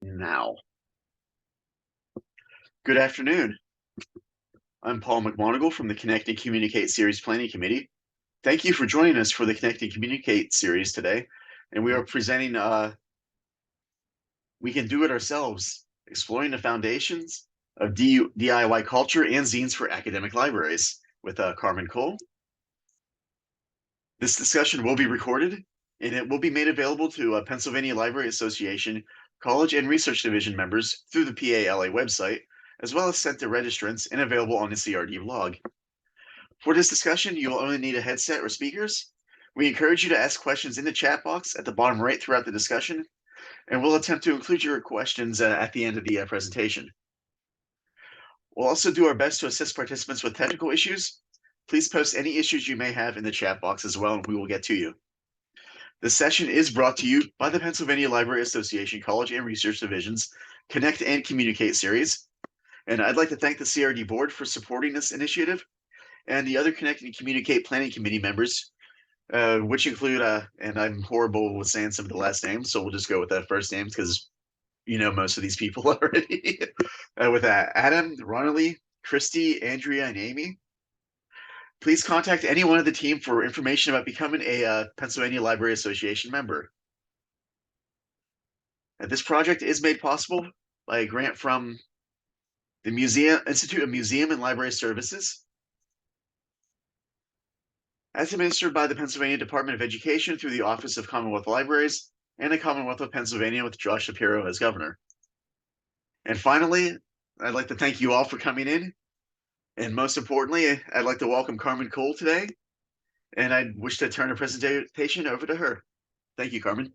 Now. Good afternoon. I'm Paul McMonagle from the Connect and Communicate Series Planning Committee. Thank you for joining us for the Connect and Communicate series today. And we are presenting We Can Do It Ourselves, Exploring the Foundations of DIY Culture and Zines for Academic Libraries with Carmen Cole. This discussion will be recorded and it will be made available to Pennsylvania Library Association College and Research Division members through the PaLA website, as well as sent to registrants and available on the CRD blog. For this discussion, you will only need a headset or speakers. We encourage you to ask questions in the chat box at the bottom right throughout the discussion, and we'll attempt to include your questions at the end of the presentation. We'll also do our best to assist participants with technical issues. Please post any issues you may have in the chat box as well, and we will get to you. This session is brought to you by the Pennsylvania Library Association College and Research Division's Connect and Communicate series. And I'd like to thank the CRD board for supporting this initiative and the other Connect and Communicate Planning Committee members, which include, and I'm horrible with saying some of the last names, so we'll just go with the first names because you know most of these people already. With Adam, Ronali, Christy, Andrea, and Amy. Please contact any one of the team for information about becoming a Pennsylvania Library Association member. This project is made possible by a grant from the Institute of Museum and Library Services, as administered by the Pennsylvania Department of Education through the Office of Commonwealth Libraries and the Commonwealth of Pennsylvania with Josh Shapiro as governor. And finally, I'd like to thank you all for coming in. And most importantly, I'd like to welcome Carmen Cole today. And I wish to turn the presentation over to her. Thank you, Carmen.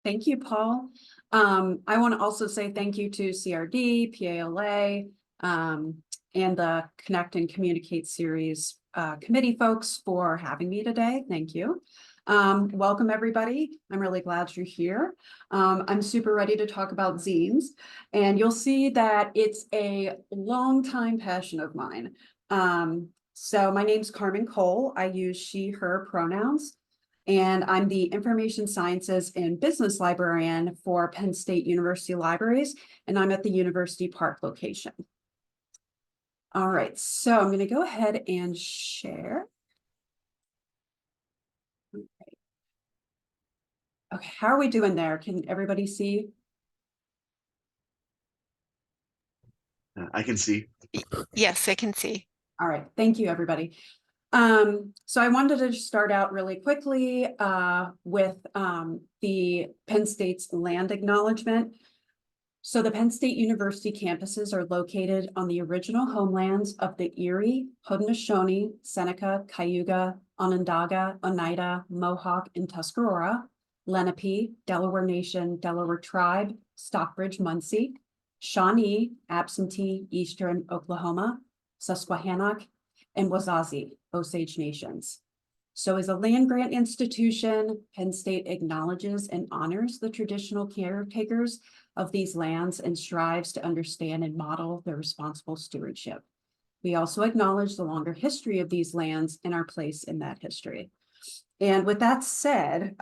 Thank you, Paul. I want to also say thank you to CRD, PaLA, and the Connect and Communicate series committee folks for having me today. Thank you. Welcome, everybody. I'm really glad you're here. I'm super ready to talk about zines, and you'll see that it's a long-time passion of mine. So my name's Carmen Cole. I use she, her pronouns, and I'm the Information Sciences and Business Librarian for Penn State University Libraries, and I'm at the University Park location. All right, so I'm going to go ahead and share. Okay, how are we doing there? Can everybody see? I can see. Yes, I can see. All right, thank you, everybody. So I wanted to start out really quickly with the Penn State's land acknowledgement. So the Penn State University campuses are located on the original homelands of the Erie, Haudenosaunee, Seneca, Cayuga, Onondaga, Oneida, Mohawk, and Tuscarora, Lenape, Delaware Nation, Delaware Tribe, Stockbridge, Muncie, Shawnee, Absentee, Eastern Oklahoma, Susquehannock, and Wazazi, Osage Nations. So as a land grant institution, Penn State acknowledges and honors the traditional caretakers of these lands and strives to understand and model their responsible stewardship. We also acknowledge the longer history of these lands and our place in that history. And with that said,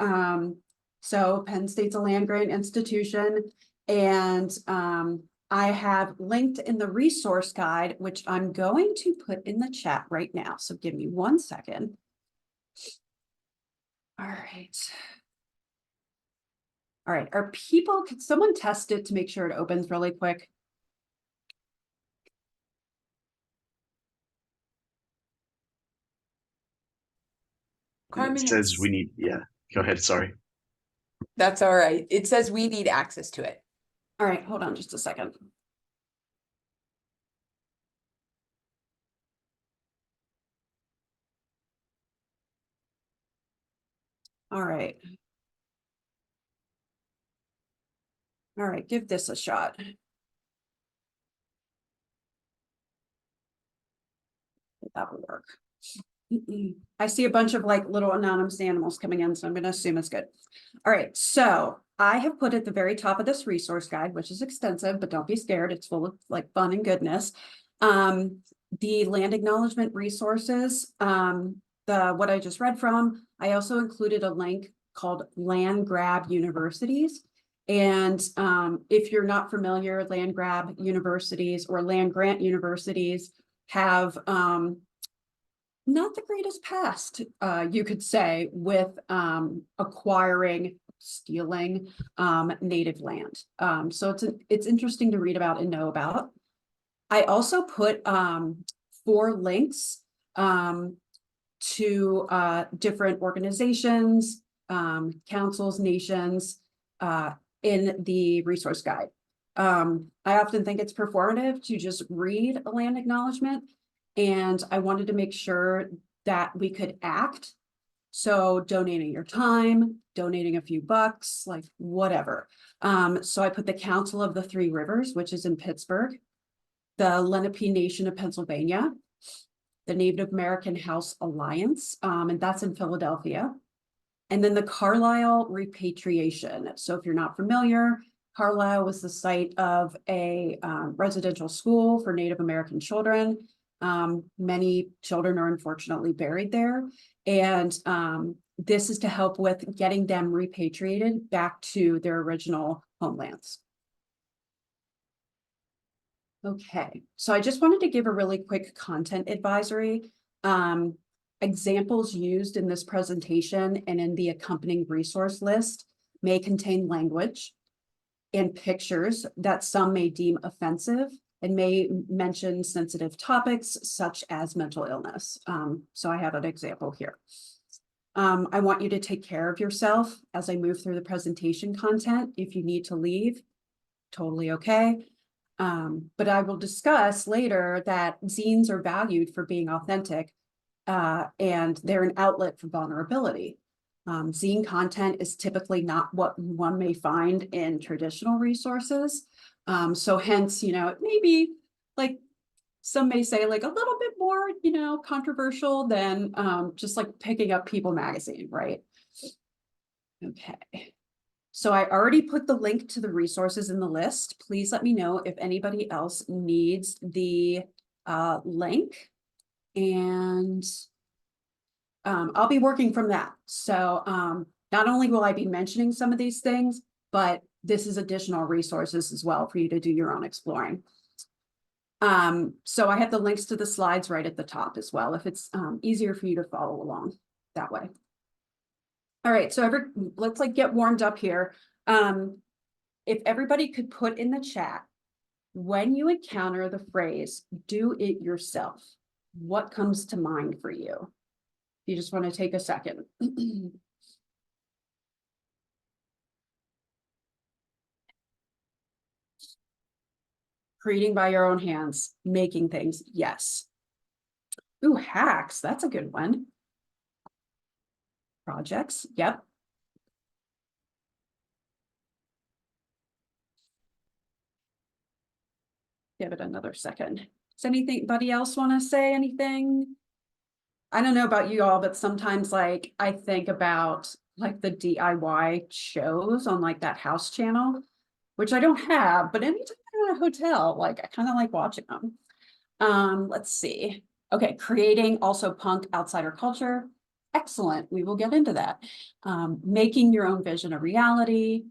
so Penn State's a land grant institution, and I have linked in the resource guide, which I'm going to put in the chat right now. So give me 1 second. All right. All right, are people, could someone test it to make sure it opens really quick? Carmen, It says we need, yeah, go ahead, sorry. that's all right. It says we need access to it. All right, hold on just a second. All right. All right, give this a shot. That will work. I see a bunch of like little anonymous animals coming in, so I'm going to assume it's good. All right, so I have put at the very top of this resource guide, which is extensive, but don't be scared. It's full of like fun and goodness. The land acknowledgement resources, what I just read from. I also included a link called Land Grab Universities. And if you're not familiar, land grab universities or land grant universities have not the greatest past, you could say, with acquiring, stealing native land. So it's interesting to read about and know about. I also put 4 links to different organizations, councils, nations in the resource guide. I often think it's performative to just read a land acknowledgement, and I wanted to make sure that we could act. So donating your time, donating a few bucks, like whatever. So I put the Council of the Three Rivers, which is in Pittsburgh, the Lenape Nation of Pennsylvania, the Native American House Alliance, and that's in Philadelphia. And then the Carlisle Repatriation. So if you're not familiar, Carlisle was the site of a residential school for Native American children. Many children are unfortunately buried there. And this is to help with getting them repatriated back to their original homelands. Okay, so I just wanted to give a really quick content advisory. Examples used in this presentation and in the accompanying resource list may contain language and pictures that some may deem offensive and may mention sensitive topics such as mental illness. So I have an example here. I want you to take care of yourself as I move through the presentation content. If you need to leave, totally okay. But I will discuss later that zines are valued for being authentic, and they're an outlet for vulnerability. Zine content is typically not what one may find in traditional resources. So hence, it may be like, some may say like a little bit more, controversial than just like picking up People magazine, right? Okay. So I already put the link to the resources in the list. Please let me know if anybody else needs the link. And I'll be working from that. So not only will I be mentioning some of these things, but this is additional resources as well for you to do your own exploring. So I have the links to the slides right at the top as well, if it's easier for you to follow along that way. All right, so let's get warmed up here. If everybody could put in the chat, when you encounter the phrase, do it yourself, what comes to mind for you? You just want to take a second. Creating by your own hands, making things, yes. Ooh, hacks, that's a good one. Projects, yep. Give it another second. Does anybody else want to say anything? I don't know about you all, but sometimes I think about the DIY shows on that house channel, which I don't have, but anytime I'm at a hotel, I kind of like watching them. Let's see. Okay, creating also punk outsider culture. Excellent. We will get into that. Making your own vision a reality.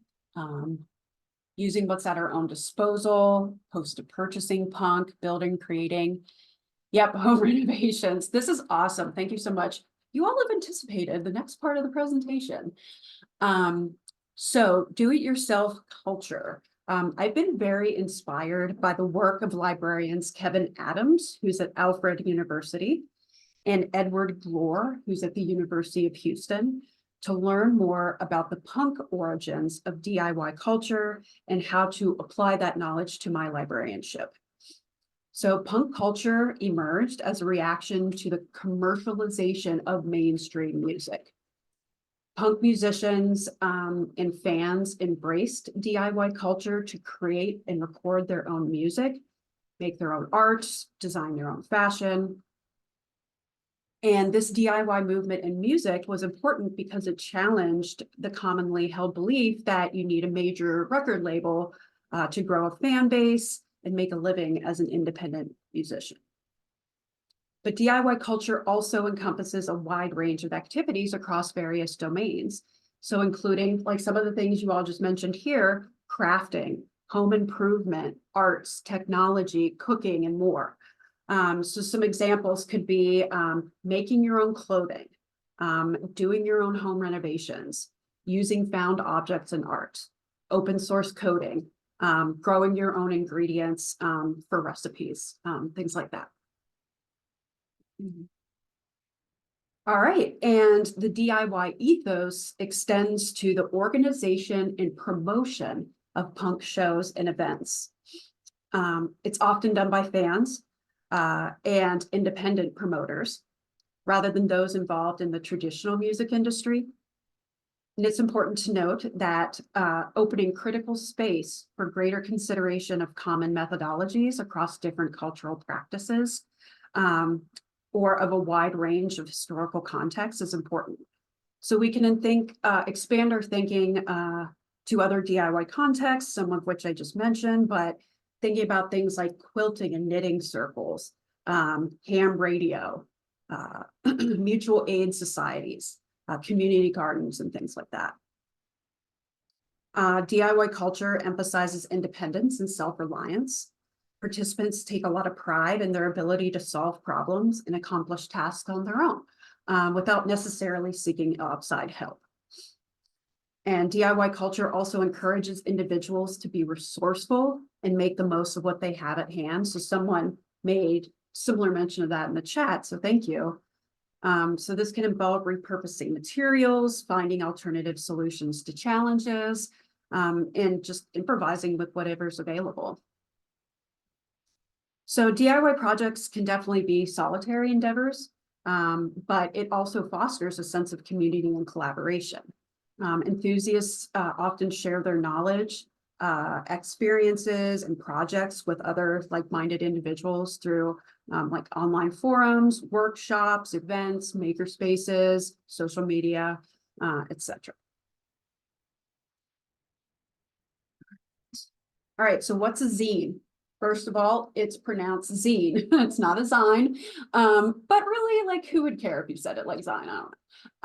Using what's at our own disposal, post-to-purchasing punk, building, creating. Yep, home renovations. This is awesome. Thank you so much. You all have anticipated the next part of the presentation. So do-it-yourself culture. I've been very inspired by the work of librarians Kevin Adams, who's at Alfred University, and Edward Glore, who's at the University of Houston, to learn more about the punk origins of DIY culture and how to apply that knowledge to my librarianship. So punk culture emerged as a reaction to the commercialization of mainstream music. Punk musicians and fans embraced DIY culture to create and record their own music, make their own art, design their own fashion. And this DIY movement in music was important because it challenged the commonly held belief that you need a major record label to grow a fan base and make a living as an independent musician. But DIY culture also encompasses a wide range of activities across various domains. So including like some of the things you all just mentioned here, crafting, home improvement, arts, technology, cooking, and more. So some examples could be making your own clothing, doing your own home renovations, using found objects in art, open source coding, growing your own ingredients for recipes, things like that. All right, and the DIY ethos extends to the organization and promotion of punk shows and events. It's often done by fans and independent promoters, rather than those involved in the traditional music industry. And it's important to note that opening critical space for greater consideration of common methodologies across different cultural practices or of a wide range of historical contexts is important. So we can expand our thinking to other DIY contexts, some of which I just mentioned, but thinking about things like quilting and knitting circles, ham radio, mutual aid societies, community gardens, and things like that. DIY culture emphasizes independence and self-reliance. Participants take a lot of pride in their ability to solve problems and accomplish tasks on their own without necessarily seeking outside help. And DIY culture also encourages individuals to be resourceful and make the most of what they have at hand. So someone made similar mention of that in the chat, so thank you. So this can involve repurposing materials, finding alternative solutions to challenges, and just improvising with whatever's available. So DIY projects can definitely be solitary endeavors, but it also fosters a sense of community and collaboration. Enthusiasts often share their knowledge, experiences, and projects with other like-minded individuals through like online forums, workshops, events, makerspaces, social media, etc. All right, so what's a zine? First of all, it's pronounced zine. It's not a zine, but really, like, who would care if you said it like zine? I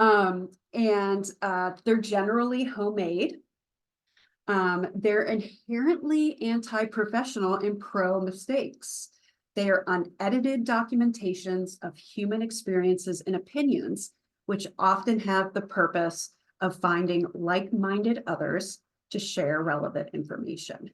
don't know. They're generally homemade. They're inherently anti-professional and pro-mistakes. They are unedited documentations of human experiences and opinions, which often have the purpose of finding like-minded others to share relevant information.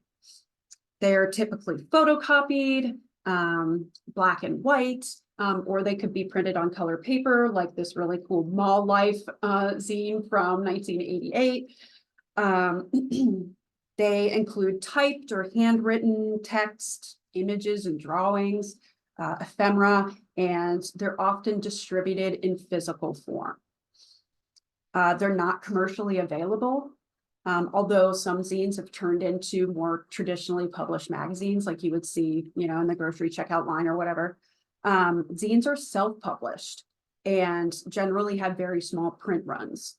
They're typically photocopied, black and white, or they could be printed on color paper, like this really cool Mall Life zine from 1988. They include typed or handwritten text, images and drawings, ephemera, and they're often distributed in physical form. They're not commercially available, although some zines have turned into more traditionally published magazines, like you would see, you know, in the grocery checkout line or whatever. Zines are self-published and generally have very small print runs.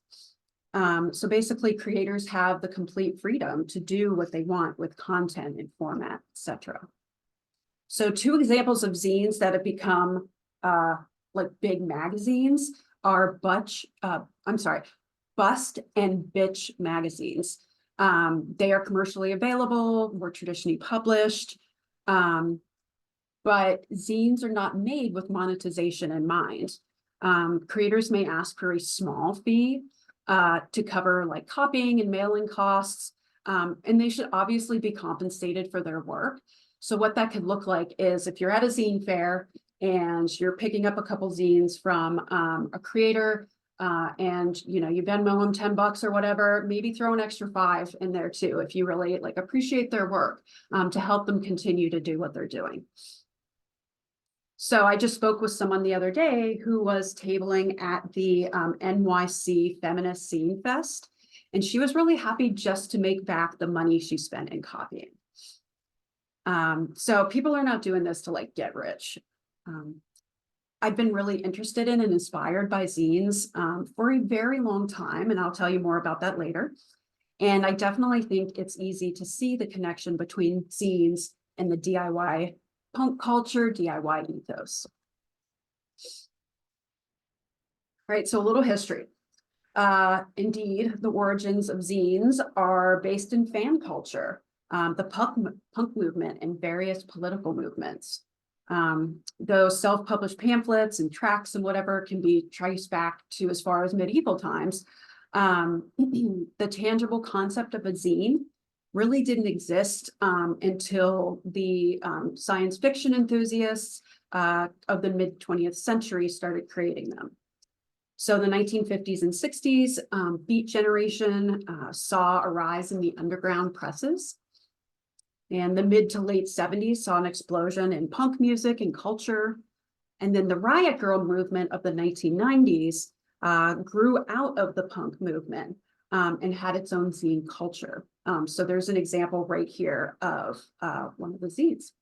So basically, creators have the complete freedom to do what they want with content and format, etc. So 2 examples of zines that have become like big magazines are Bust and Bitch magazines. They are commercially available, were traditionally published, but zines are not made with monetization in mind. Creators may ask for a small fee to cover like copying and mailing costs, and they should obviously be compensated for their work. So what that could look like is if you're at a zine fair and you're picking up a couple zines from a creator, and you know, you Venmo them $10 or whatever, maybe throw an extra $5 in there too, if you really like appreciate their work, to help them continue to do what they're doing. So I just spoke with someone the other day who was tabling at the NYC Feminist Scene Fest, and she was really happy just to make back the money she spent in copying. So people are not doing this to like get rich. I've been really interested in and inspired by zines for a very long time, and I'll tell you more about that later. And I definitely think it's easy to see the connection between zines and the DIY punk culture, DIY ethos. All right, so a little history. Indeed, the origins of zines are based in fan culture, the punk movement, and various political movements. Those self-published pamphlets and tracts and whatever can be traced back to as far as medieval times. The tangible concept of a zine really didn't exist until the science fiction enthusiasts of the mid-20th century started creating them. So the 1950s and 60s, Beat Generation saw a rise in the underground presses. And the mid to late 70s saw an explosion in punk music and culture. And then the Riot Girl movement of the 1990s grew out of the punk movement and had its own zine culture. So there's an example right here of one of the zines.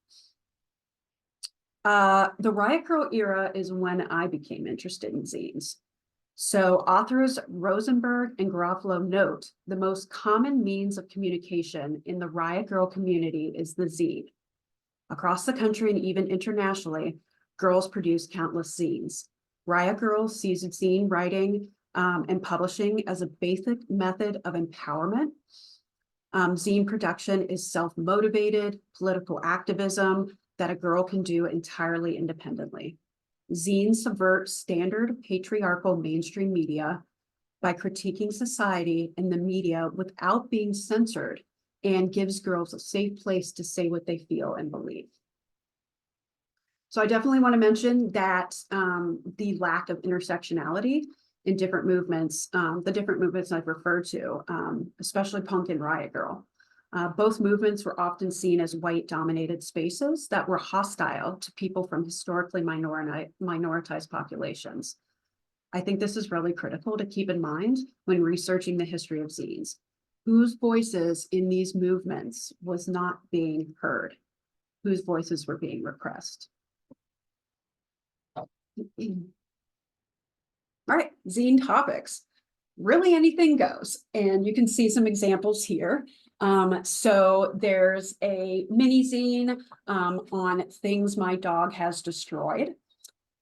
The Riot Girl era is when I became interested in zines. So authors Rosenberg and Garofalo note the most common means of communication in the Riot Girl community is the zine. Across the country and even internationally, girls produce countless zines. Riot Girl sees zine writing and publishing as a basic method of empowerment. Zine production is self-motivated political activism that a girl can do entirely independently. Zines subvert standard patriarchal mainstream media by critiquing society and the media without being censored, and gives girls a safe place to say what they feel and believe. So I definitely want to mention that the lack of intersectionality in different movements, the different movements I've referred to, especially punk and Riot Girl. Both movements were often seen as white-dominated spaces that were hostile to people from historically minoritized populations. I think this is really critical to keep in mind when researching the history of zines. Whose voices in these movements was not being heard? Whose voices were being repressed? All right, zine topics. Really anything goes, and you can see some examples here. So there's a mini zine on things my dog has destroyed.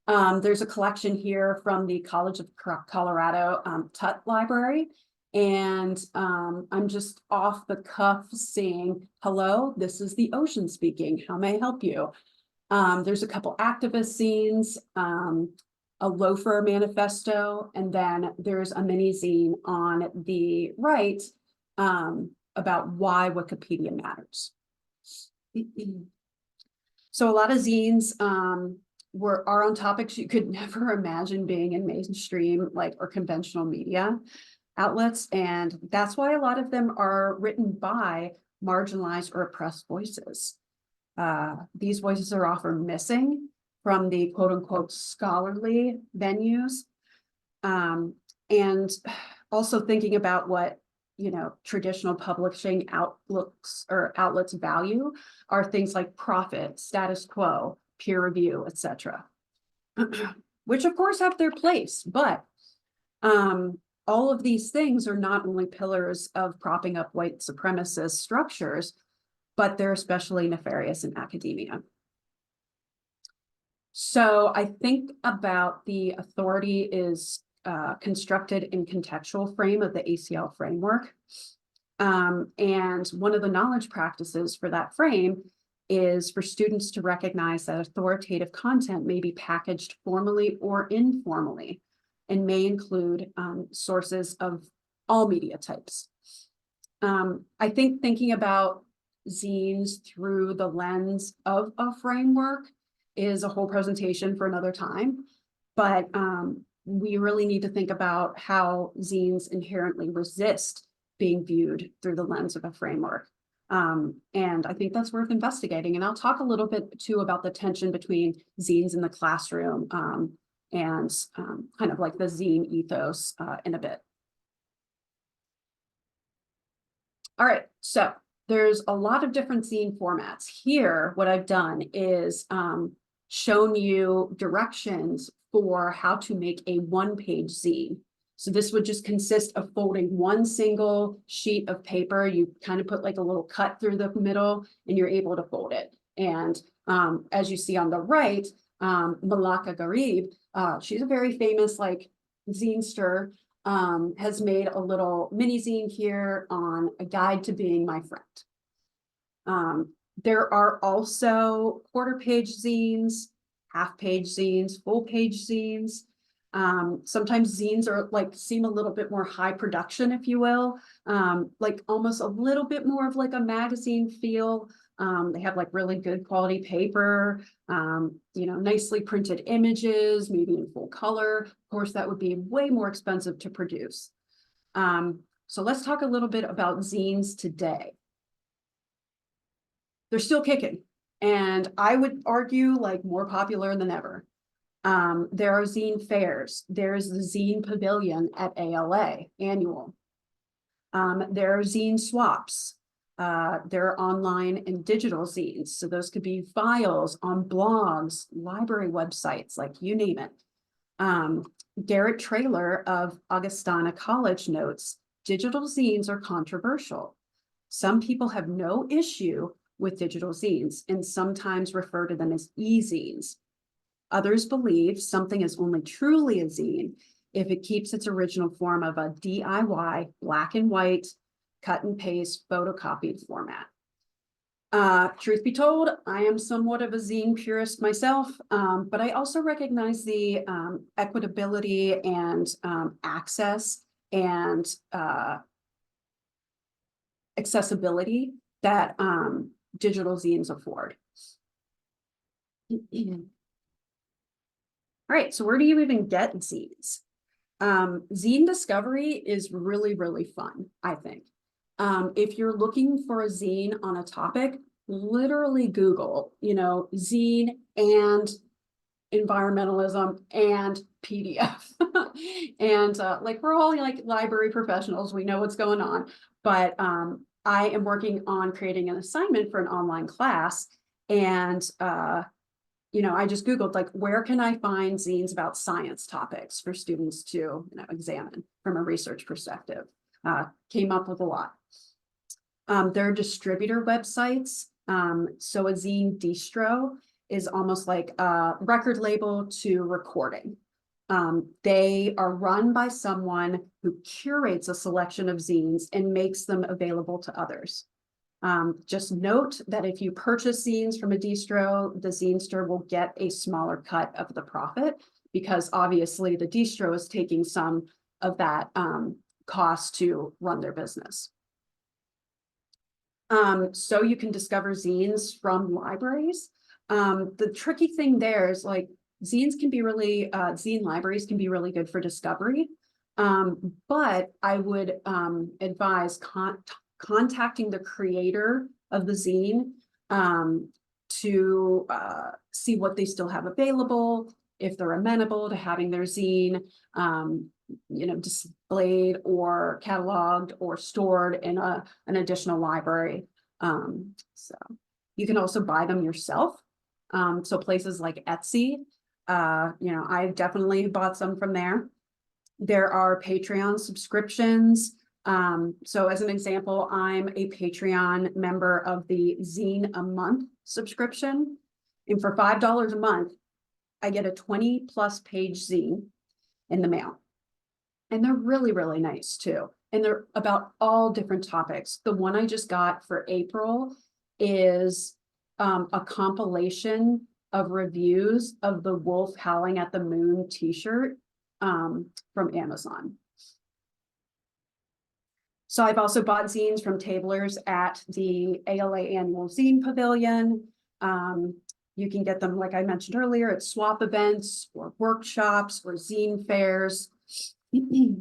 There's a collection here from the College of Colorado Tut Library. And I'm just off the cuff saying, hello, this is the ocean speaking. How may I help you? There's a couple activist zines, a loafer manifesto, and then there's a mini zine on the right about why Wikipedia matters. So a lot of zines are on topics you could never imagine being in mainstream or conventional media outlets, and that's why a lot of them are written by marginalized or oppressed voices. These voices are often missing from the quote unquote scholarly venues, and also thinking about what traditional publishing outlets value are things like profit, status quo, peer review, etc., which of course have their place, but all of these things are not only pillars of propping up white supremacist structures, but they're especially nefarious in academia. So I think about the authority is constructed in contextual frame of the ACL framework. And one of the knowledge practices for that frame is for students to recognize that authoritative content may be packaged formally or informally and may include sources of all media types. I think thinking about zines through the lens of a framework is a whole presentation for another time, but we really need to think about how zines inherently resist being viewed through the lens of a framework. And I think that's worth investigating. And I'll talk a little bit too about the tension between zines in the classroom and kind of like the zine ethos in a bit. All right, so there's a lot of different zine formats. Here, what I've done is shown you directions for how to make a one-page zine. So this would just consist of folding one single sheet of paper. You kind of put like a little cut through the middle and you're able to fold it. And as you see on the right, Malaka Gharib, she's a very famous zinester has made a little mini zine here on a guide to being my friend. There are also quarter page zines, half page zines, full page zines. Sometimes zines are like seem a little bit more high production, if you will, like almost a little bit more of like a magazine feel. They have like really good quality paper, nicely printed images, maybe in full color. Of course, that would be way more expensive to produce. So let's talk a little bit about zines today. They're still kicking, and I would argue like more popular than ever. There are zine fairs. There's the Zine Pavilion at ALA annual. There are zine swaps. There are online and digital zines. So those could be files on blogs, library websites, like you name it. Garrett Traylor of Augustana College notes, digital zines are controversial. Some people have no issue with digital zines and sometimes refer to them as e-zines. Others believe something is only truly a zine if it keeps its original form of a DIY, black and white, cut and paste, photocopied format. Truth be told, I am somewhat of a zine purist myself, but I also recognize the equitability and access and accessibility that digital zines afford. All right, so where do you even get zines? Zine discovery is really, really fun, I think. If you're looking for a zine on a topic, literally Google, zine and environmentalism and PDF. And like we're all like library professionals, we know what's going on. But I am working on creating an assignment for an online class. And I just Googled like, where can I find zines about science topics for students to examine from a research perspective? Came up with a lot. There are distributor websites. So a zine distro is almost like a record label to recording. They are run by someone who curates a selection of zines and makes them available to others. Just note that if you purchase zines from a distro, the zine store will get a smaller cut of the profit because obviously the distro is taking some of that cost to run their business. So you can discover zines from libraries. The tricky thing there is like zines can be really, zine libraries can be really good for discovery. But I would advise contacting the creator of the zine to see what they still have available, if they're amenable to having their zine displayed or cataloged or stored in an additional library. So you can also buy them yourself. So places like Etsy, I've definitely bought some from there. There are Patreon subscriptions. So as an example, I'm a Patreon member of the Zine a Month subscription. And for $5 a month, I get a 20+ page zine in the mail. And they're really, really nice too. And they're about all different topics. The one I just got for April is a compilation of reviews of the Wolf Howling at the Moon t-shirt from Amazon. So I've also bought zines from tablers at the ALA Annual Zine Pavilion. You can get them, like I mentioned earlier, at swap events or workshops or zine fairs. There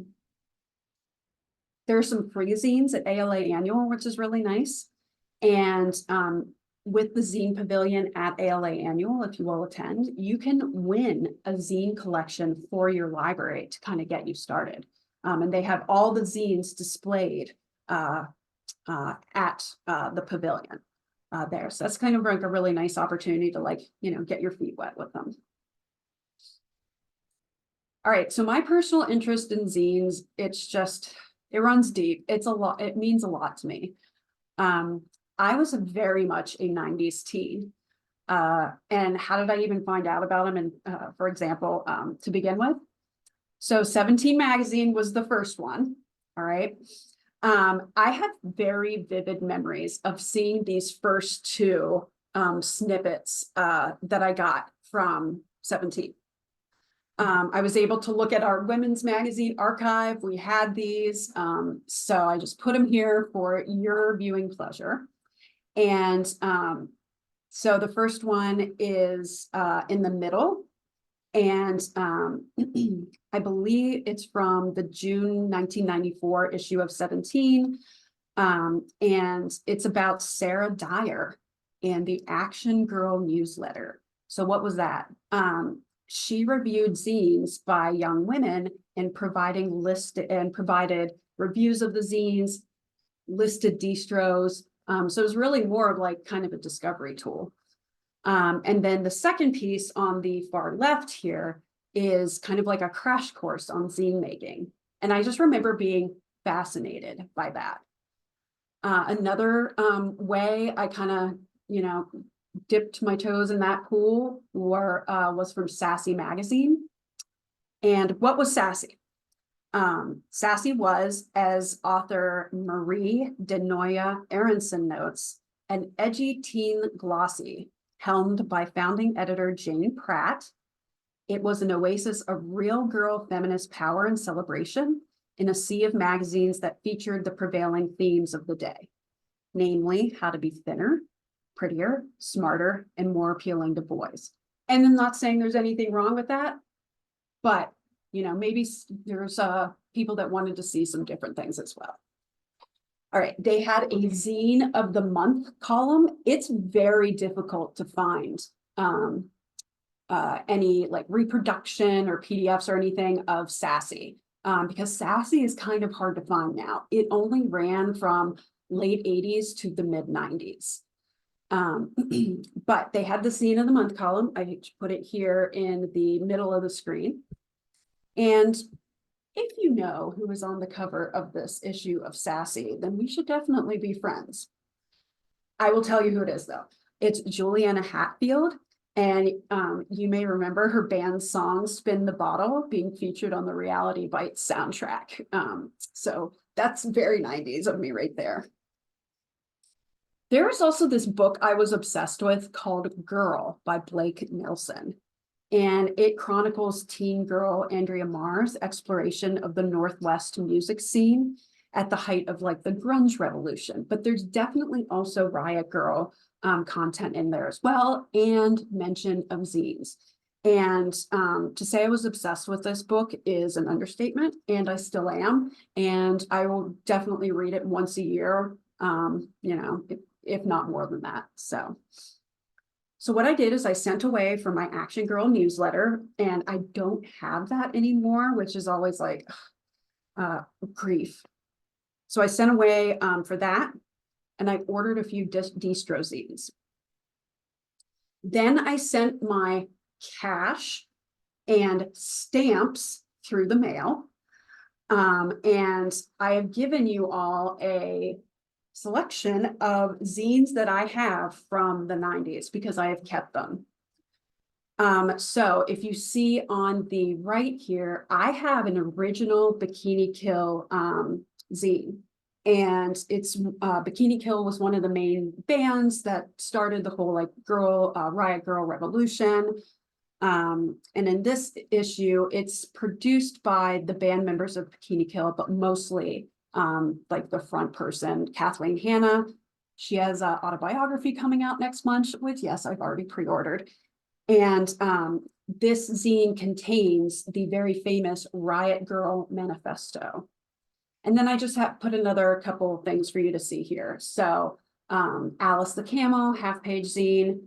are some free zines at ALA Annual, which is really nice. And with the Zine Pavilion at ALA Annual, if you will attend, you can win a zine collection for your library to kind of get you started. And they have all the zines displayed at the pavilion there. So that's kind of like a really nice opportunity to get your feet wet with them. All right, so my personal interest in zines, it runs deep. It's a lot, it means a lot to me. I was very much a 90s teen. And how did I even find out about them? And for example, to begin with, So 17 magazine was the first one. All right. I have very vivid memories of seeing these first two snippets that I got from 17. I was able to look at our women's magazine archive. We had these. So I just put them here for your viewing pleasure. And so the first one is in the middle. And I believe it's from the June 1994 issue of 17. And it's about Sarah Dyer and the Action Girl newsletter. So what was that? She reviewed zines by young women and provided reviews of the zines, listed distros. So it was really more of like kind of a discovery tool. And then the second piece on the far left here is kind of like a crash course on zine making. And I just remember being fascinated by that. Another way I kind of, dipped my toes in that pool was from Sassy magazine. And what was Sassy? Sassy was, as author Marie Denoya Aronson notes, an edgy teen glossy helmed by founding editor Jane Pratt. It was an oasis of real girl feminist power and celebration in a sea of magazines that featured the prevailing themes of the day, namely how to be thinner, prettier, smarter, and more appealing to boys. And I'm not saying there's anything wrong with that, but maybe there's people that wanted to see some different things as well. All right, they had a zine of the month column. It's very difficult to find any like reproduction or PDFs or anything of Sassy because Sassy is kind of hard to find now. It only ran from late 80s to the mid 90s. But they had the zine of the month column. I put it here in the middle of the screen. And if you know who is on the cover of this issue of Sassy, then we should definitely be friends. I will tell you who it is, though. It's Juliana Hatfield, and you may remember her band's song "Spin the Bottle" being featured on the Reality Bites soundtrack. So that's very 90s of me right there. There is also this book I was obsessed with called Girl by Blake Nelson. And it chronicles teen girl Andrea Marr's exploration of the Northwest music scene at the height of like the grunge revolution. But there's definitely also Riot Girl content in there as well, and mention of zines. And to say I was obsessed with this book is an understatement, and I still am. And I will definitely read it once a year, if not more than that. So what I did is I sent away for my Action Girl newsletter, and I don't have that anymore, which is always like grief. So I sent away for that, and I ordered a few distro zines. Then I sent my cash and stamps through the mail. And I have given you all a selection of zines that I have from the 90s because I have kept them. So if you see on the right here, I have an original Bikini Kill zine. And it's Bikini Kill was one of the main bands that started the whole like Riot Girl revolution. And in this issue, it's produced by the band members of Bikini Kill, but mostly like the front person, Kathleen Hanna. She has an autobiography coming out next month, which yes, I've already pre-ordered. And this zine contains the very famous Riot Girl manifesto. And then I just have put another couple of things for you to see here. So Alice the Camel, half-page zine.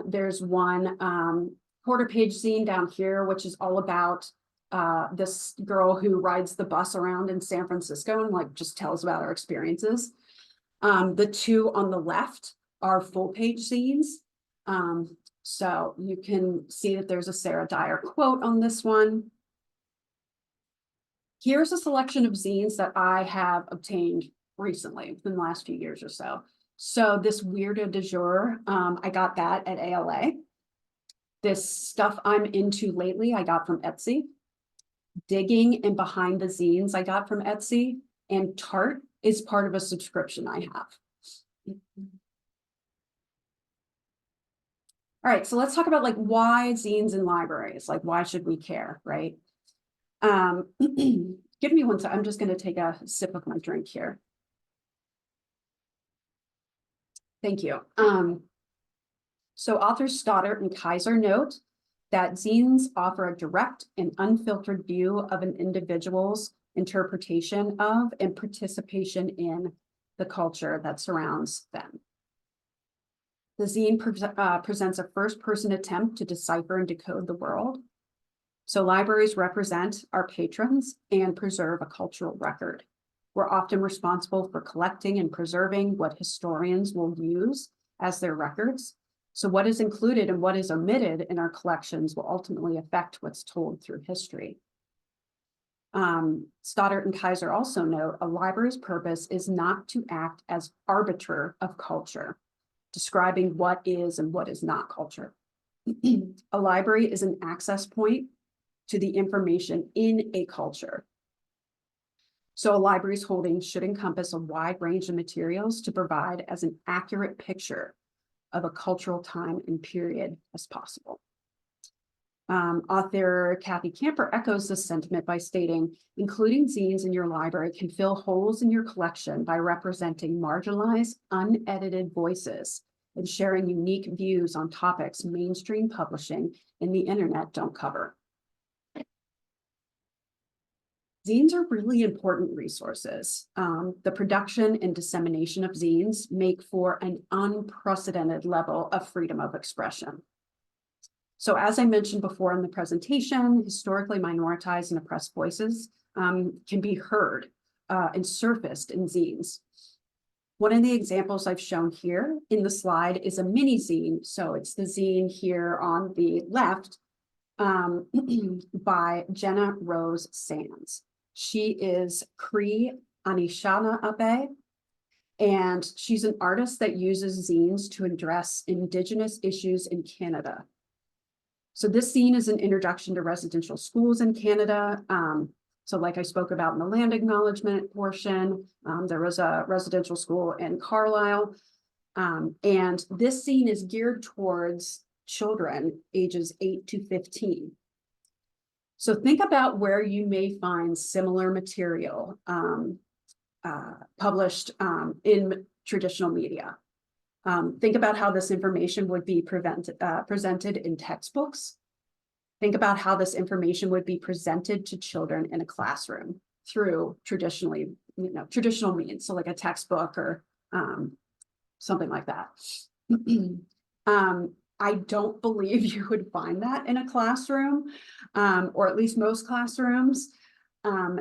There's one quarter-page zine down here, which is all about this girl who rides the bus around in San Francisco and like just tells about her experiences. The two on the left are full-page zines. So you can see that there's a Sarah Dyer quote on this one. Here's a selection of zines that I have obtained recently within the last few years or so. So this Weirdo du Jour, I got that at ALA. This Stuff I'm Into Lately, I got from Etsy. digging and behind the zines I got from Etsy, and Tart is part of a subscription I have. All right, so let's talk about like why zines in libraries, like why should we care, right? Give me one second. I'm just going to take a sip of my drink here. Thank you. So authors Stoddart and Kaiser note that zines offer a direct and unfiltered view of an individual's interpretation of and participation in the culture that surrounds them. The zine presents a first-person attempt to decipher and decode the world. So libraries represent our patrons and preserve a cultural record. We're often responsible for collecting and preserving what historians will use as their records. So what is included and what is omitted in our collections will ultimately affect what's told through history. Stoddart and Kaiser also note a library's purpose is not to act as arbiter of culture, describing what is and what is not culture. A library is an access point to the information in a culture. So a library's holdings should encompass a wide range of materials to provide as an accurate picture of a cultural time and period as possible. Author Kathy Camper echoes this sentiment by stating, including zines in your library can fill holes in your collection by representing marginalized, unedited voices and sharing unique views on topics mainstream publishing and the internet don't cover. Zines are really important resources. The production and dissemination of zines make for an unprecedented level of freedom of expression. So as I mentioned before in the presentation, historically minoritized and oppressed voices can be heard and surfaced in zines. One of the examples I've shown here in the slide is a mini zine. So it's the zine here on the left by Jenna Rose Sands. She is Cree Anishinaabe, and she's an artist that uses zines to address Indigenous issues in Canada. So this zine is an introduction to residential schools in Canada. So like I spoke about in the land acknowledgement portion, there was a residential school in Carlisle. And this zine is geared towards children ages 8 to 15. So think about where you may find similar material published in traditional media. Think about how this information would be presented in textbooks. Think about how this information would be presented to children in a classroom through traditional means, so like a textbook or something like that. I don't believe you would find that in a classroom, or at least most classrooms.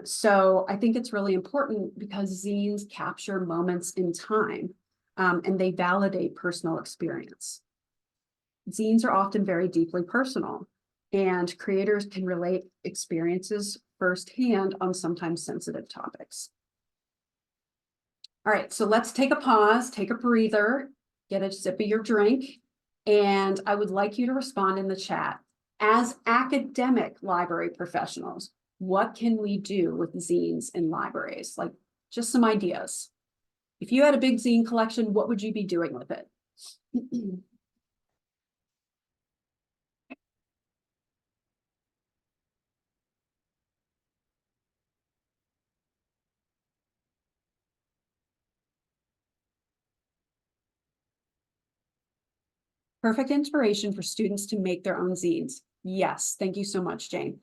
So I think it's really important because zines capture moments in time, and they validate personal experience. Zines are often very deeply personal, and creators can relate experiences firsthand on sometimes sensitive topics. All right, so let's take a pause, take a breather, get a sip of your drink, and I would like you to respond in the chat. As academic library professionals, what can we do with zines in libraries? Like just some ideas. If you had a big zine collection, what would you be doing with it? Perfect inspiration for students to make their own zines. Yes, thank you so much, Jane.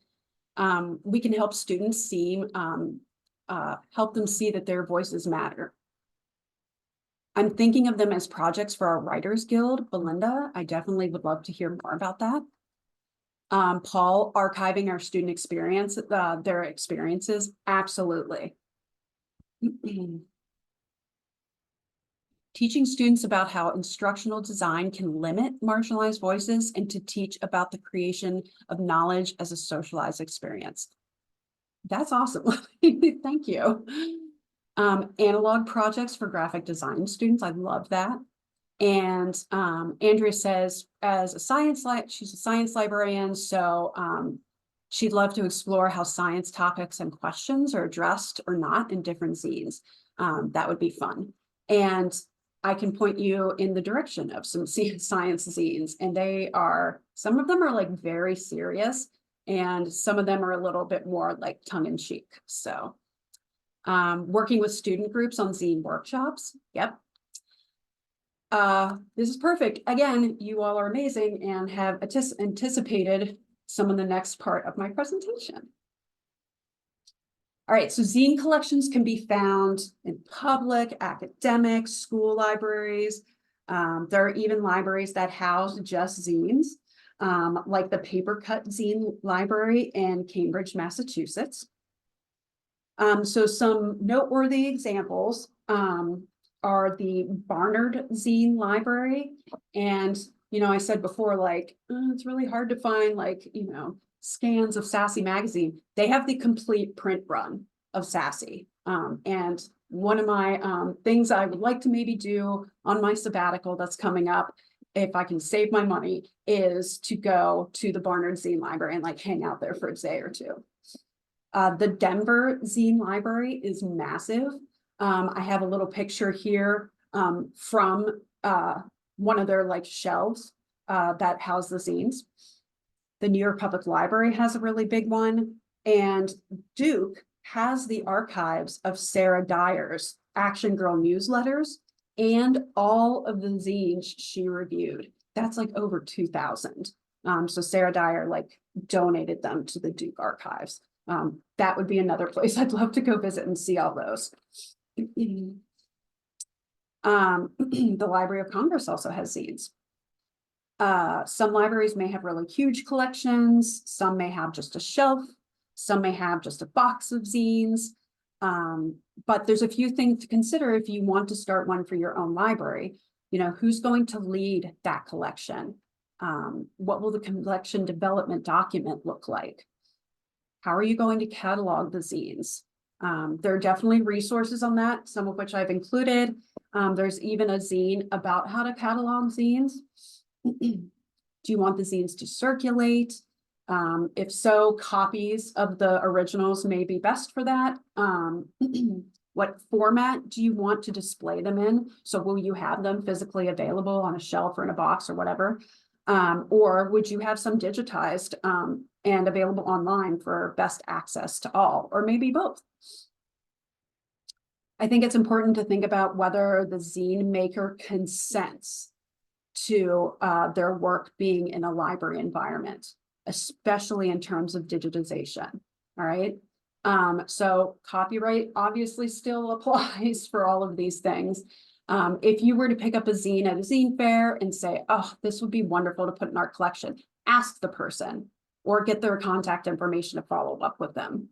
We can help students see, help them see that their voices matter. I'm thinking of them as projects for our Writers Guild. Belinda, I definitely would love to hear more about that. Paul, archiving our student experience, their experiences, absolutely. Teaching students about how instructional design can limit marginalized voices and to teach about the creation of knowledge as a socialized experience. That's awesome. Thank you. Analog projects for graphic design students. I love that. And Andrea says, as a she's a science librarian, so She'd love to explore how science topics and questions are addressed or not in different zines. That would be fun. And I can point you in the direction of some science zines, and some of them are like very serious, and some of them are a little bit more like tongue in cheek. So working with student groups on zine workshops. Yep. This is perfect. Again, you all are amazing and have anticipated some of the next part of my presentation. All right, so zine collections can be found in public, academic, school libraries. There are even libraries that house just zines, like the Paper Cut Zine Library in Cambridge, Massachusetts. So some noteworthy examples are the Barnard Zine Library. And, I said before, like, it's really hard to find, like, scans of Sassy magazine. They have the complete print run of Sassy. And one of my things I would like to maybe do on my sabbatical that's coming up, if I can save my money, is to go to the Barnard Zine Library and like hang out there for a day or two. The Denver Zine Library is massive. I have a little picture here from one of their like shelves that house the zines. The New York Public Library has a really big one, and Duke has the archives of Sarah Dyer's Action Girl newsletters and all of the zines she reviewed. That's like over 2,000. So Sarah Dyer like donated them to the Duke archives. That would be another place I'd love to go visit and see all those. The Library of Congress also has zines. Some libraries may have really huge collections, some may have just a shelf, some may have just a box of zines. But there's a few things to consider if you want to start one for your own library. Who's going to lead that collection? What will the collection development document look like? How are you going to catalog the zines? There are definitely resources on that, some of which I've included. There's even a zine about how to catalog zines. Do you want the zines to circulate? If so, copies of the originals may be best for that. What format do you want to display them in? So will you have them physically available on a shelf or in a box or whatever? Or would you have some digitized and available online for best access to all, or maybe both? I think it's important to think about whether the zine maker consents to their work being in a library environment, especially in terms of digitization. All right. So copyright obviously still applies for all of these things. If you were to pick up a zine at a zine fair and say, oh, this would be wonderful to put in our collection, ask the person or get their contact information to follow up with them.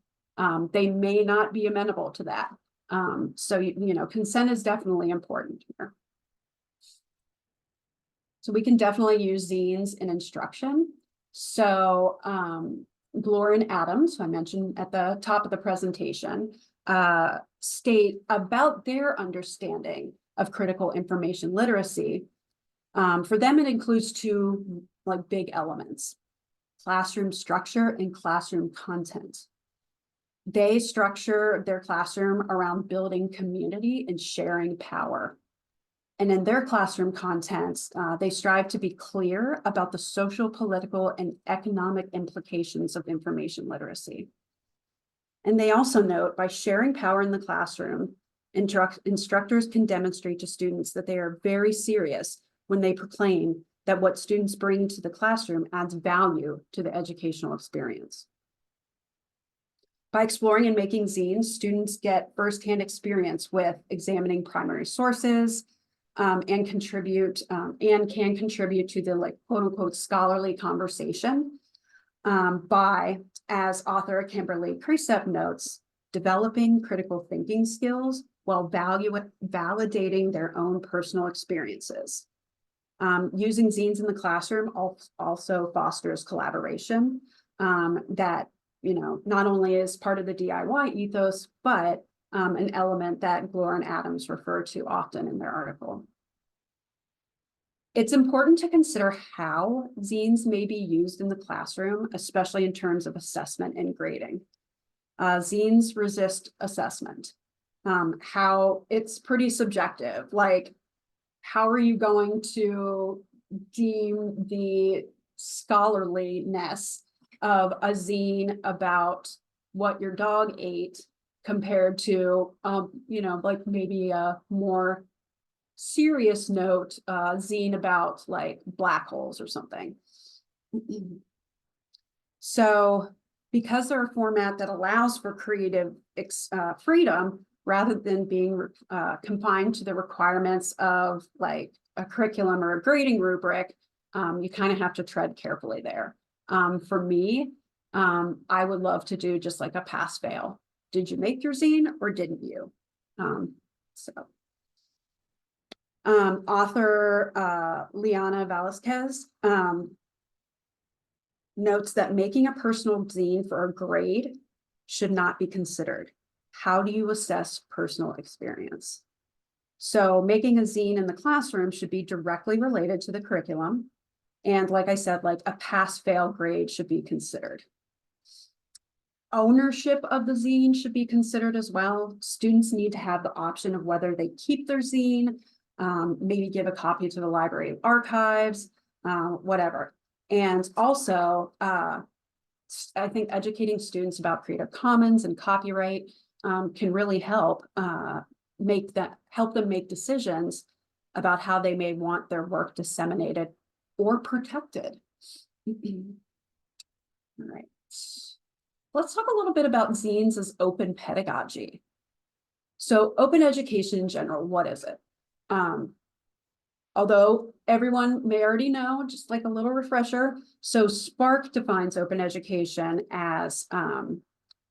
They may not be amenable to that. So, consent is definitely important here. So we can definitely use zines in instruction. So Gloria and Adams, who I mentioned at the top of the presentation, state about their understanding of critical information literacy. For them, it includes two like big elements: classroom structure and classroom content. They structure their classroom around building community and sharing power. And in their classroom contents, they strive to be clear about the social, political, and economic implications of information literacy. And they also note, by sharing power in the classroom, instructors can demonstrate to students that they are very serious when they proclaim that what students bring to the classroom adds value to the educational experience. By exploring and making zines, students get firsthand experience with examining primary sources, and can contribute to the like quote unquote scholarly conversation by, as author Kimberly Precept notes, developing critical thinking skills while validating their own personal experiences. Using zines in the classroom also fosters collaboration that not only is part of the DIY ethos, but an element that Gloria and Adams refer to often in their article. It's important to consider how zines may be used in the classroom, especially in terms of assessment and grading. Zines resist assessment. How it's pretty subjective, like, how are you going to deem the scholarliness of a zine about what your dog ate compared to, like maybe a more serious note, zine about like black holes or something. So because they're a format that allows for creative freedom, rather than being confined to the requirements of like a curriculum or a grading rubric, you kind of have to tread carefully there. For me, I would love to do just like a pass fail. Did you make your zine or didn't you? Author Liana Velasquez notes that making a personal zine for a grade should not be considered. How do you assess personal experience? So making a zine in the classroom should be directly related to the curriculum. And like I said, like a pass-fail grade should be considered. Ownership of the zine should be considered as well. Students need to have the option of whether they keep their zine, maybe give a copy to the library archives, whatever. And also, I think educating students about Creative Commons and copyright can really help them make decisions about how they may want their work disseminated or protected. All right. Let's talk a little bit about zines as open pedagogy. So open education in general, what is it? Although everyone may already know, just like a little refresher. So Spark defines open education as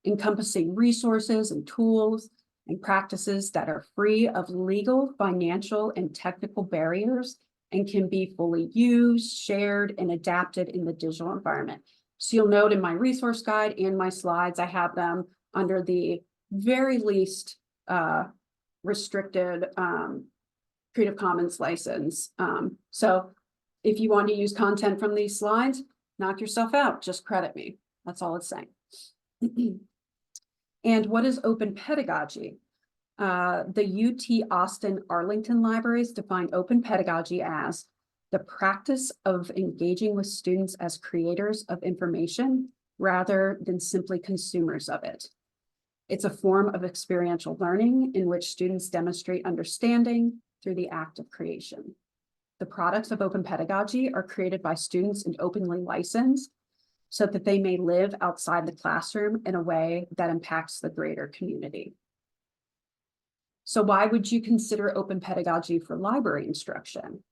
encompassing resources and tools and practices that are free of legal, financial, and technical barriers and can be fully used, shared, and adapted in the digital environment. So you'll note in my resource guide and my slides, I have them under the very least restricted Creative Commons license. So if you want to use content from these slides, knock yourself out, just credit me. That's all it's saying. And what is open pedagogy? The UT Austin Arlington Libraries define open pedagogy as the practice of engaging with students as creators of information rather than simply consumers of it. It's a form of experiential learning in which students demonstrate understanding through the act of creation. The products of open pedagogy are created by students and openly licensed so that they may live outside the classroom in a way that impacts the greater community. So why would you consider open pedagogy for library instruction?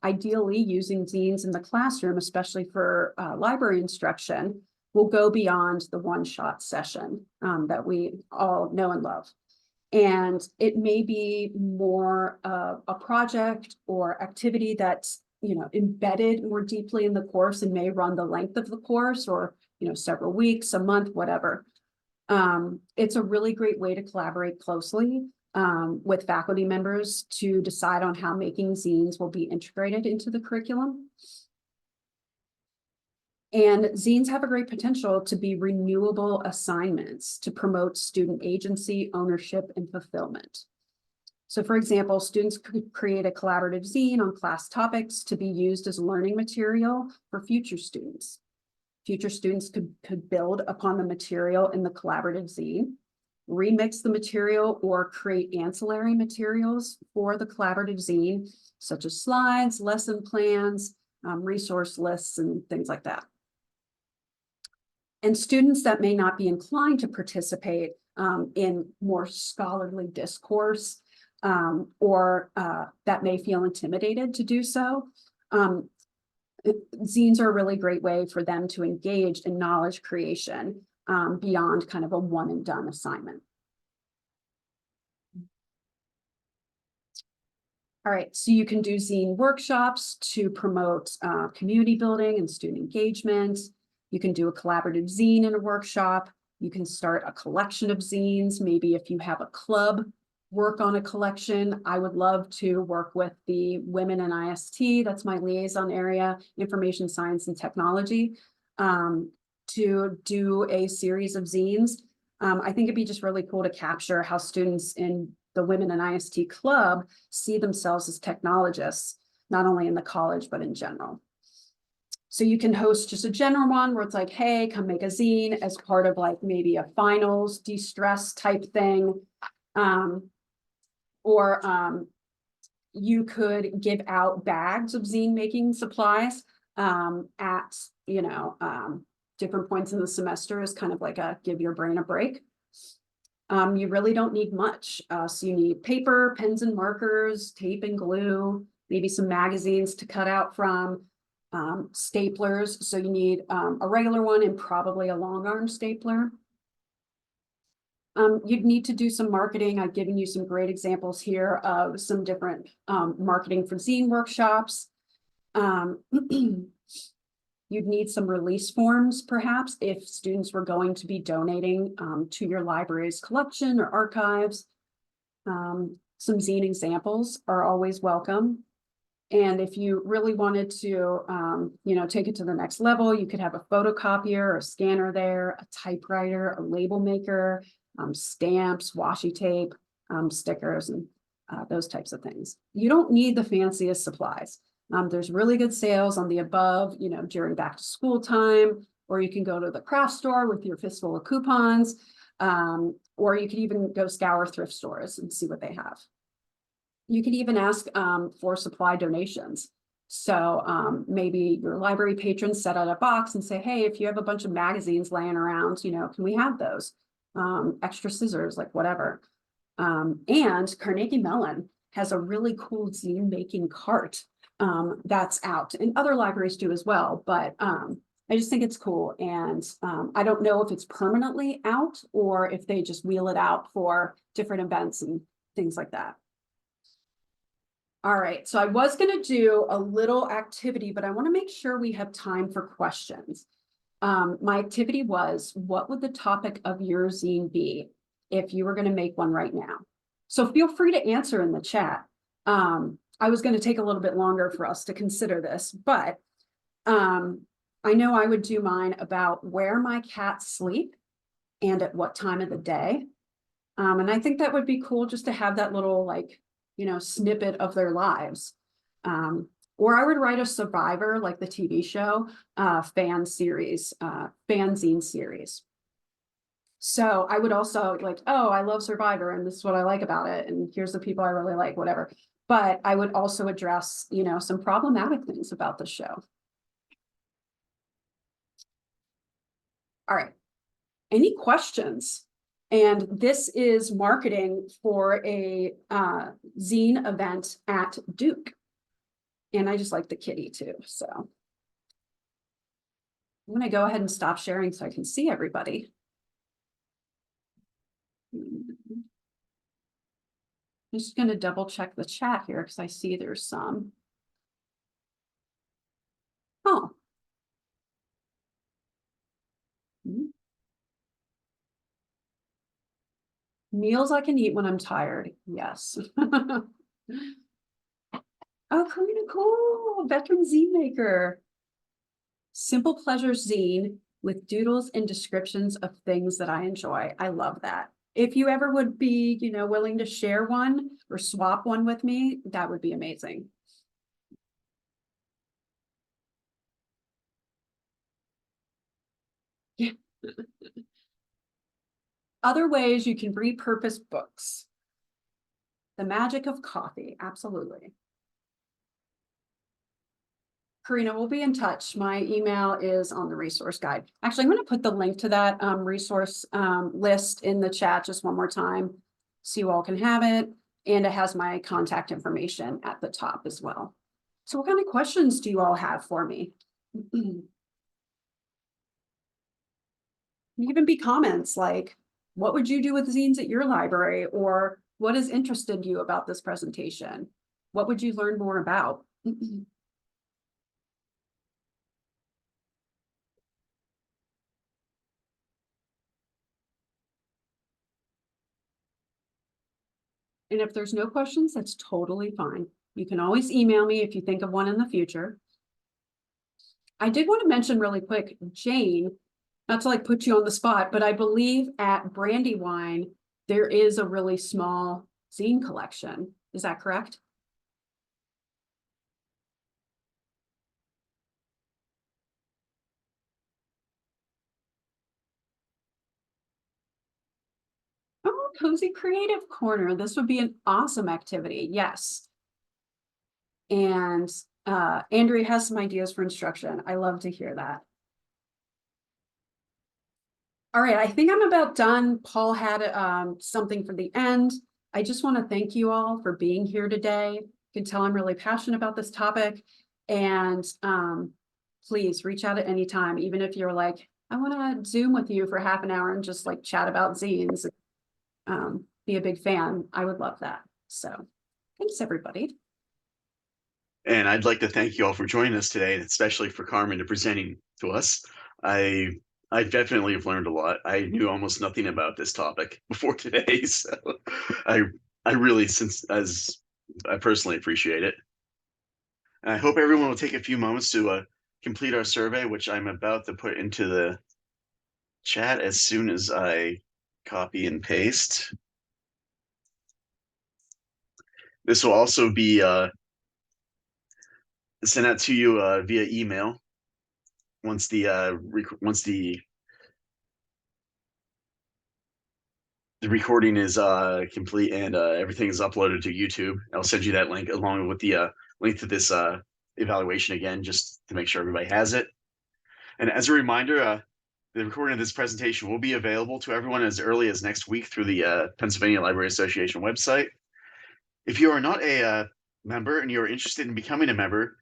Ideally, using zines in the classroom, especially for library instruction, will go beyond the one-shot session that we all know and love. And it may be more of a project or activity that's, embedded more deeply in the course and may run the length of the course or, several weeks, a month, whatever. It's a really great way to collaborate closely with faculty members to decide on how making zines will be integrated into the curriculum. And zines have a great potential to be renewable assignments to promote student agency, ownership, and fulfillment. So for example, students could create a collaborative zine on class topics to be used as learning material for future students. Future students could build upon the material in the collaborative zine, remix the material, or create ancillary materials for the collaborative zine, such as slides, lesson plans, resource lists, and things like that. And students that may not be inclined to participate in more scholarly discourse or that may feel intimidated to do so, zines are a really great way for them to engage in knowledge creation beyond kind of a one and done assignment. All right, so you can do zine workshops to promote community building and student engagement. You can do a collaborative zine in a workshop. You can start a collection of zines. Maybe if you have a club work on a collection, I would love to work with the women in IST, that's my liaison area, information science and technology, to do a series of zines. I think it'd be just really cool to capture how students in the Women in IST Club see themselves as technologists, not only in the college, but in general. So you can host just a general one where it's like, hey, come make a zine as part of like maybe a finals de-stress type thing. Or you could give out bags of zine making supplies at, different points in the semester as kind of like a give your brain a break. You really don't need much. So you need paper, pens and markers, tape and glue, maybe some magazines to cut out from, staplers. So you need a regular one and probably a long arm stapler. You'd need to do some marketing. I've given you some great examples here of some different marketing for zine workshops. You'd need some release forms, perhaps, if students were going to be donating to your library's collection or archives. Some zine examples are always welcome. And if you really wanted to, take it to the next level, you could have a photocopier or a scanner there, a typewriter, a label maker, stamps, washi tape, stickers, and those types of things. You don't need the fanciest supplies. There's really good sales on the above, during back to school time, or you can go to the craft store with your fistful of coupons, or you can even go scour thrift stores and see what they have. You can even ask for supply donations. So maybe your library patrons set out a box and say, hey, if you have a bunch of magazines laying around, can we have those? Extra scissors, like whatever. And Carnegie Mellon has a really cool zine making cart that's out, and other libraries do as well, but I just think it's cool. And I don't know if it's permanently out or if they just wheel it out for different events and things like that. All right, so I was going to do a little activity, but I want to make sure we have time for questions. My activity was, what would the topic of your zine be if you were going to make one right now? So feel free to answer in the chat. I was going to take a little bit longer for us to consider this, but I know I would do mine about where my cats sleep and at what time of the day. And I think that would be cool just to have that little snippet of their lives. Or I would write a Survivor, like the TV show, fanzine series. So I would also I love Survivor and this is what I like about it. And here's the people I really like, whatever. But I would also address, some problematic things about the show. All right. Any questions? And this is marketing for a zine event at Duke. And I just like the kitty too, so. I'm gonna go ahead and stop sharing so I can see everybody. I'm just gonna double check the chat here because I see there's some. Oh. Meals I can eat when I'm tired, yes. Oh, Karina, cool, veteran zine maker. Simple pleasures zine with doodles and descriptions of things that I enjoy. I love that. If you ever would be, willing to share one or swap one with me, that would be amazing. Yeah. Other ways you can repurpose books. The magic of coffee, absolutely. Karina, we'll be in touch. My email is on the resource guide. Actually, I'm going to put the link to that resource list in the chat just one more time so you all can have it. And it has my contact information at the top as well. So what kind of questions do you all have for me? Even be comments like, what would you do with zines at your library? Or what has interested you about this presentation? What would you learn more about? And if there's no questions, that's totally fine. You can always email me if you think of one in the future. I did want to mention really quick, Jane, not to like put you on the spot, but I believe at Brandywine, there is a really small zine collection. Is that correct? Oh, Cozy Creative Corner. This would be an awesome activity. Yes. And Andrea has some ideas for instruction. I love to hear that. All right, I think I'm about done. Paul had something for the end. I just want to thank you all for being here today. You can tell I'm really passionate about this topic. And please reach out at any time, even if you're like, I want to Zoom with you for half an hour and just like chat about zines. Be a big fan. I would love that. So thanks, everybody. And I'd like to thank you all for joining us today, and especially for Carmen to presenting to us. I definitely have learned a lot. I knew almost nothing about this topic before today, so I really, I personally appreciate it. And I hope everyone will take a few moments to complete our survey, which I'm about to put into the chat as soon as I copy and paste. This will also be sent out to you via email once the recording is complete and everything is uploaded to YouTube. I'll send you that link along with the link to this evaluation again, just to make sure everybody has it. And as a reminder, the recording of this presentation will be available to everyone as early as next week through the Pennsylvania Library Association website. If you are not a member and you're interested in becoming a member,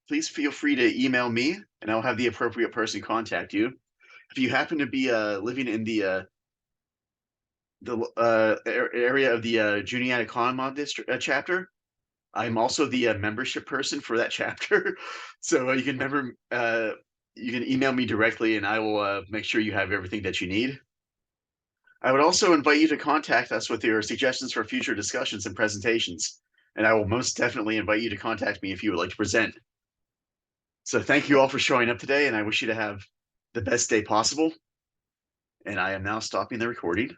please feel free to email me and I'll have the appropriate person contact you. If you happen to be living in the area of the Juniata Conemaugh district chapter, I'm also the membership person for that chapter. So you can email me directly and I will make sure you have everything that you need. I would also invite you to contact us with your suggestions for future discussions and presentations. And I will most definitely invite you to contact me if you would like to present. So thank you all for showing up today, and I wish you to have the best day possible. And I am now stopping the recording.